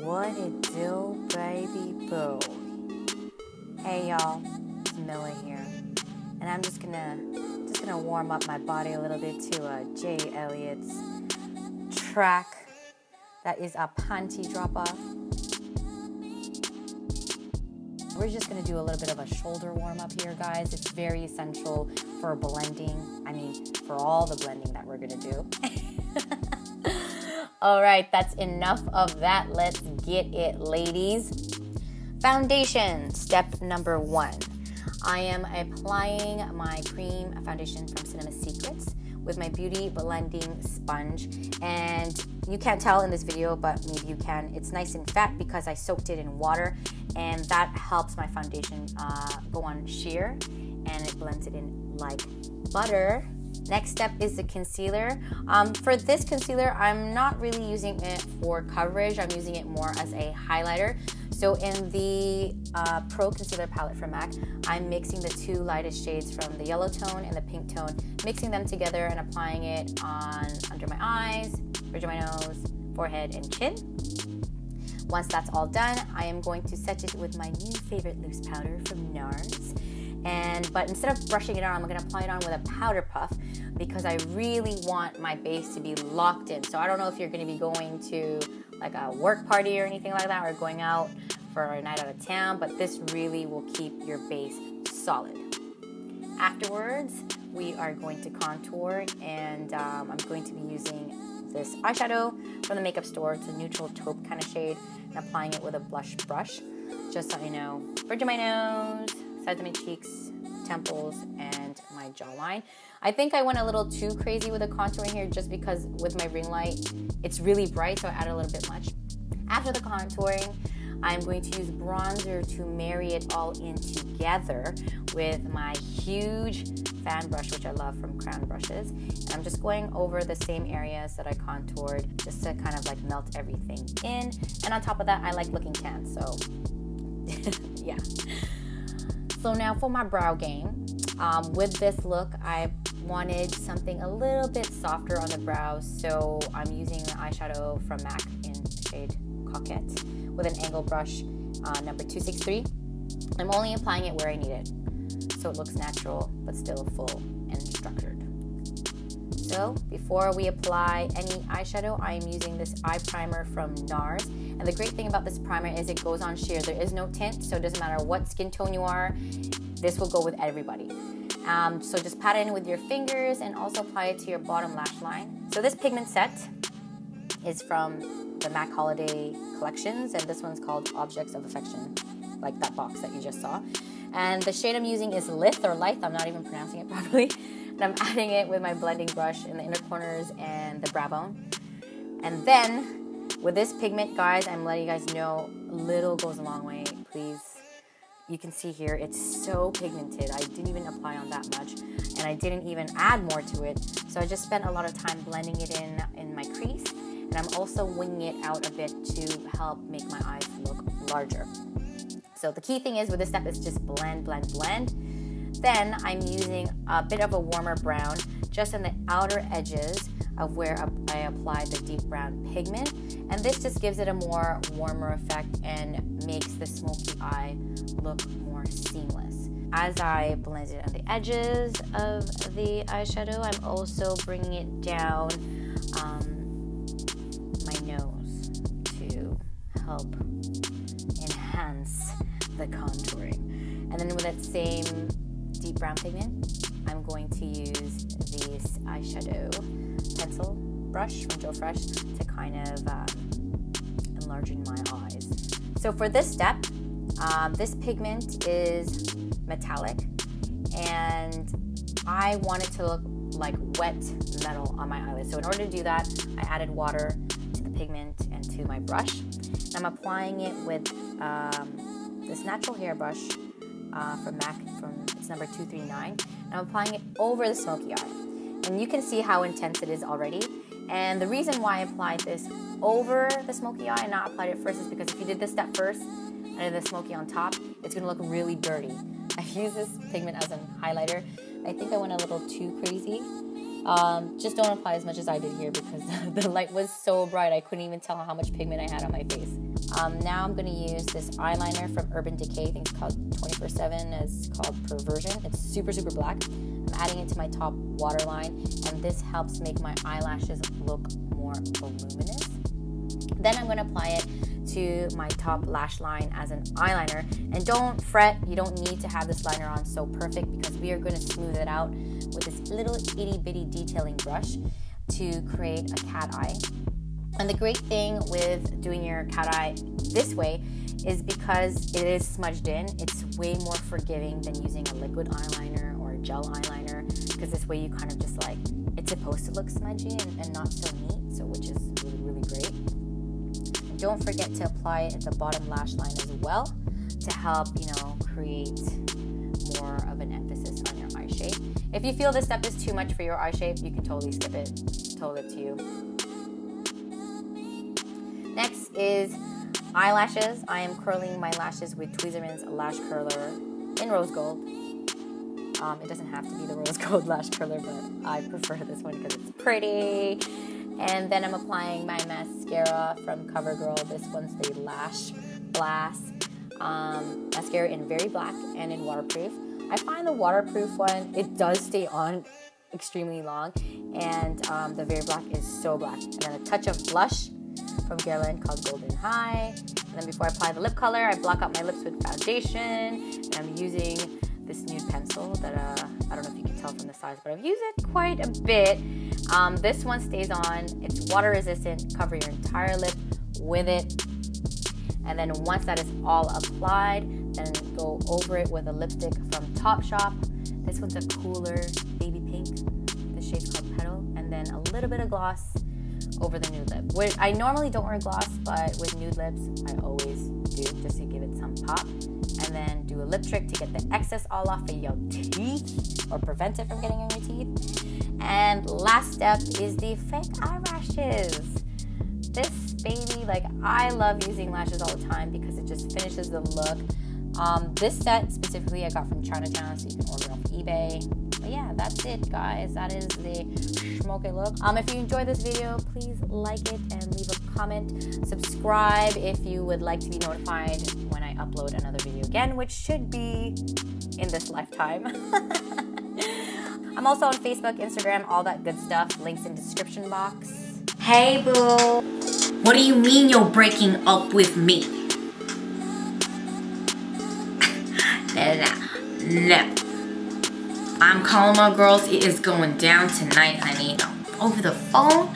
What it do, baby boo? Hey y'all, it's MILA here, and I'm just gonna warm up my body a little bit to Jay Elliott's track. That is a panty dropper. We're just gonna do a little bit of a shoulder warm up here, guys. It's very essential for blending. I mean, for all the blending that we're gonna do. All right, that's enough of that. Let's get it, ladies. Foundation, step number 1. I am applying my cream foundation from Cinema Secrets with my Beauty Blending Sponge. And you can't tell in this video, but maybe you can. It's nice and fat because I soaked it in water, and that helps my foundation go on sheer, and it blends it in like butter. Next step is the concealer. For this concealer, I'm not really using it for coverage. I'm using it more as a highlighter. So in the Pro Concealer palette from MAC, I'm mixing the two lightest shades from the yellow tone and the pink tone, mixing them together and applying it on under my eyes, bridge of my nose, forehead, and chin. Once that's all done, I am going to set it with my new favorite loose powder from Nars. But instead of brushing it on, I'm going to apply it on with a powder puff because I really want my base to be locked in. So I don't know if you're going to be going to like a work party or anything like that, or going out for a night out of town, but this really will keep your base solid. Afterwards, we are going to contour, and I'm going to be using this eyeshadow from the makeup store. It's a neutral taupe kind of shade, and applying it with a blush brush, just so you know, bridge of my nose, sides of my cheeks, temples, and my jawline. I think I went a little too crazy with the contouring here just because with my ring light, it's really bright, so I added a little bit much. After the contouring, I'm going to use bronzer to marry it all in together with my huge fan brush, which I love from Crown Brushes. And I'm just going over the same areas that I contoured just to kind of like melt everything in. And on top of that, I like looking tan, so yeah. So now for my brow game. With this look, I wanted something a little bit softer on the brows, so I'm using the eyeshadow from MAC in shade Coquette with an angle brush, number 263. I'm only applying it where I need it, so it looks natural but still full and structured. So before we apply any eyeshadow, I am using this eye primer from Nars. And the great thing about this primer is it goes on sheer. There is no tint, so it doesn't matter what skin tone you are, this will go with everybody. So just pat it in with your fingers and also apply it to your bottom lash line. So this pigment set is from the MAC Holiday Collections, and this one's called Objects of Affection, like that box that you just saw. And the shade I'm using is Lithe or Lithe, I'm not even pronouncing it properly. And I'm adding it with my blending brush in the inner corners and the brow bone. And then with this pigment, guys, I'm letting you guys know, little goes a long way, please. You can see here, it's so pigmented. I didn't even apply on that much, and I didn't even add more to it. So I just spent a lot of time blending it in my crease, and I'm also winging it out a bit to help make my eyes look larger. So the key thing is with this step is just blend, blend, blend. Then I'm using a bit of a warmer brown just on the outer edges of where I applied the deep brown pigment. And this just gives it a more warmer effect and makes the smoky eye look more seamless. As I blend it on the edges of the eyeshadow, I'm also bringing it down my nose to help enhance the contouring. And then with that same deep brown pigment, I'm going to use this eyeshadow pencil brush from Joe Fresh to kind of enlarge my eyes. So for this step, this pigment is metallic, and I want it to look like wet metal on my eyelids. So in order to do that, I added water to the pigment and to my brush. And I'm applying it with this natural hair brush from MAC, it's number 239. And I'm applying it over the smoky eye. And you can see how intense it is already. And the reason why I applied this over the smoky eye and not applied it first is because if you did this step first and then the smoky on top, it's gonna look really dirty. I use this pigment as a highlighter. I think I went a little too crazy. Just don't apply as much as I did here because the light was so bright I couldn't even tell how much pigment I had on my face. Now I'm going to use this eyeliner from Urban Decay. I think it's called 24/7. It's called Perversion. It's super, super black. I'm adding it to my top waterline, and this helps make my eyelashes look more voluminous. Then I'm going to apply it to my top lash line as an eyeliner. And don't fret, you don't need to have this liner on so perfect, because we are going to smooth it out with this little itty bitty detailing brush to create a cat eye. And the great thing with doing your cat eye this way is because it is smudged in, it's way more forgiving than using a liquid eyeliner or a gel eyeliner, because this way you kind of just like, it's supposed to look smudgy and not so neat, so which is really, really great. And don't forget to apply it at the bottom lash line as well to help, you know, create more of an emphasis on your eye shape. If you feel this step is too much for your eye shape, you can totally skip it. It's totally up to you. Next is eyelashes. I am curling my lashes with Tweezerman's lash curler in rose gold. It doesn't have to be the rose gold lash curler, but I prefer this one because it's pretty. And then I'm applying my mascara from CoverGirl. This one's the Lash Blast mascara in very black and in waterproof. I find the waterproof one, it does stay on extremely long, and the very black is so black. And then a touch of blush from Guerlain called Golden High. And then before I apply the lip color, I block out my lips with foundation. And I'm using this nude pencil that I don't know if you can tell from the size, but I've used it quite a bit. This one stays on. It's water resistant. Cover your entire lip with it. And then once that is all applied, then go over it with a lipstick from Topshop. This one's a cooler baby pink. The shade's called Petal. And then a little bit of gloss over the nude lip. I normally don't wear gloss, but with nude lips, I always do, just to give it some pop. And then do a lip trick to get the excess all off of your teeth, or prevent it from getting on your teeth. And last step is the fake eyelashes. This baby, like, I love using lashes all the time because it just finishes the look. This set specifically I got from Chinatown, so you can order off eBay. But yeah, that's it, guys. That is the smoky look. If you enjoyed this video, please like it and leave a comment. Subscribe if you would like to be notified when I upload another video again, which should be in this lifetime. I'm also on Facebook, Instagram, all that good stuff. Links in the description box. Hey, boo. What do you mean you're breaking up with me? No. I'm calling my girls. It is going down tonight, honey. Over the phone?